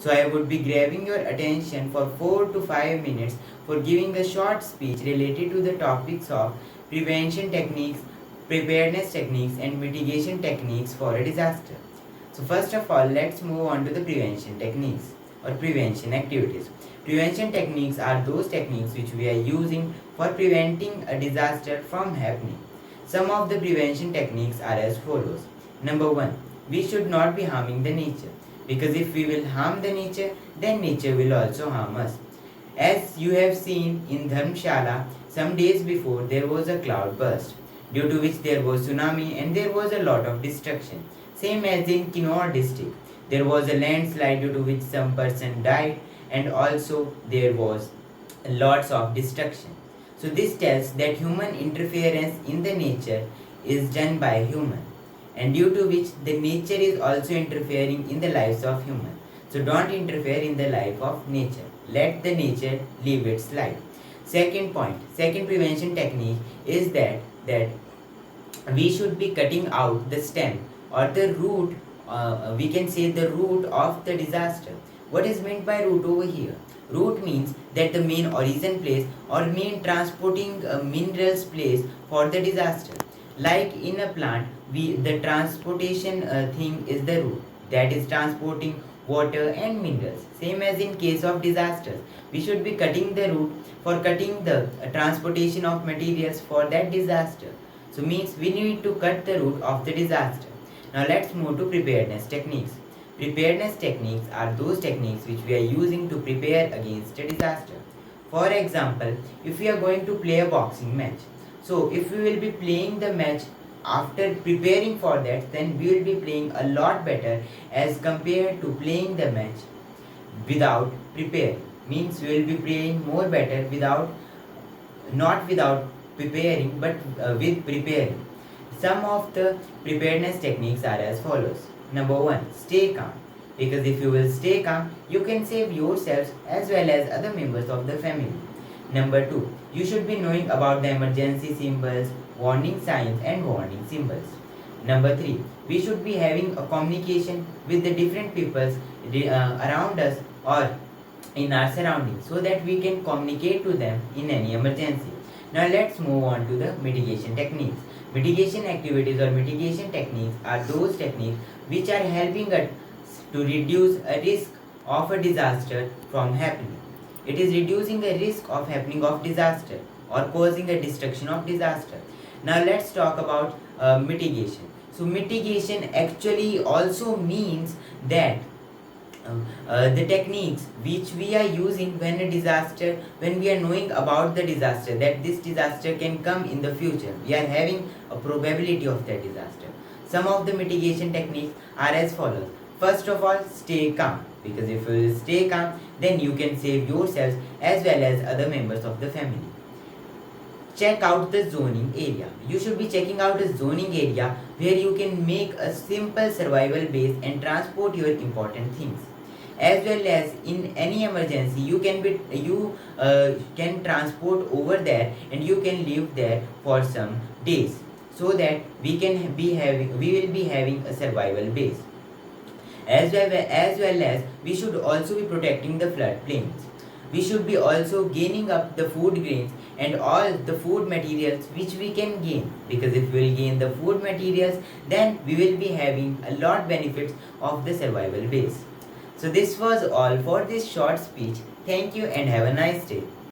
So I would be grabbing your attention for 4 to 5 minutes for giving a short speech related to the topics of prevention techniques, preparedness techniques and mitigation techniques for a disaster. So first of all, let's move on to the prevention techniques or prevention activities. Prevention techniques are those techniques which we are using for preventing a disaster from happening. Some of the prevention techniques are as follows. Number 1, we should not be harming the nature, because if we will harm the nature, then nature will also harm us. As you have seen in Dharmshala, some days before there was a cloud burst, due to which there was tsunami and there was a lot of destruction. Same as in Kinnaur district, there was a landslide due to which some person died and also there was lots of destruction. So this tells that human interference in the nature is done by human, and due to which the nature is also interfering in the lives of human. So don't interfere in the life of nature. Let the nature live its life. Second point, second prevention technique is that we should be cutting out the stem or the root, we can say the root of the disaster. What is meant by root over here? Root means that the main origin place or main transporting minerals place for the disaster. Like in a plant, the transportation thing is the root, that is transporting water and minerals. Same as in case of disasters, we should be cutting the root for cutting the transportation of materials for that disaster. So means we need to cut the root of the disaster. Now let's move to preparedness techniques. Preparedness techniques are those techniques which we are using to prepare against a disaster. For example, if we are going to play a boxing match, so if we will be playing the match after preparing for that, then we will be playing a lot better as compared to playing the match without preparing. Means we will be playing more better not without preparing but with preparing. Some of the preparedness techniques are as follows. Number 1, stay calm. Because if you will stay calm, you can save yourselves as well as other members of the family. Number 2, you should be knowing about the emergency symbols, warning signs and warning symbols. Number 3, we should be having a communication with the different peoples around us or in our surroundings so that we can communicate to them in any emergency. Now let's move on to the mitigation techniques. Mitigation activities or mitigation techniques are those techniques which are helping us to reduce a risk of a disaster from happening. It is reducing the risk of happening of disaster or causing a destruction of disaster. Now let's talk about mitigation. So mitigation actually also means that the techniques which we are using when we are knowing about the disaster, that this disaster can come in the future, we are having a probability of that disaster. Some of the mitigation techniques are as follows. First of all, stay calm, because if you stay calm, then you can save yourselves as well as other members of the family. Check out the zoning area. You should be checking out a zoning area where you can make a simple survival base and transport your important things. As well as in any emergency, you can transport over there and you can live there for some days, so that we will be having a survival base. As well as we should also be protecting the floodplains. We should be also gaining up the food grains and all the food materials which we can gain, because if we will gain the food materials, then we will be having a lot benefits of the survival base. So this was all for this short speech. Thank you and have a nice day.